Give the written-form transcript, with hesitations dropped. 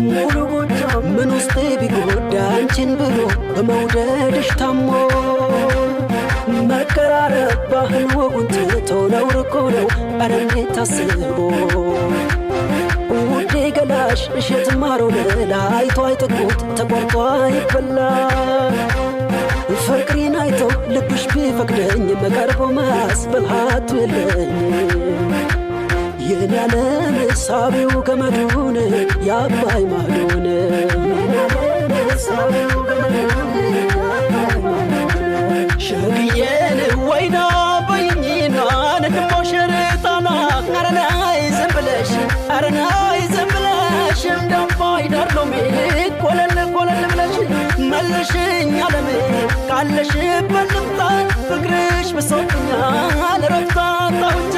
ሙሉ ጎጃም ምን ውስጥ ቢጎዳ አንቺን ብሎ በመውደድሽ ታሞ መቀራረብ ባህል ወጉን ትቶ ነውር እኮ ነው ኧረ እንዴት ታስቦ ውዴ ገላሽ እሸት ማሮ ሌላ አይቶ አይጠግቦት ተቆርጦ አይበላ ፍቅሬን አይቶ ልብሽ ቢፈቅደኝ መቀርቦ ማስበልሃቱ የለኝ የኔ ዓለም ሳቢው ገመዱን የአባይ ማዶን ሸግዬን ወይና በይኝና ነድሞ ሸርጣና አረናይ ዘንብለሽ አረናይ ዘንብለሽ እንደምባይ ዳርሎሜ ኮለል ኮለል ብለሽ መልሽኝ ዓለሜ ካለሽበት ልምጣ ፍቅርሽ ብሶትኛል ረፍታ ታውጃ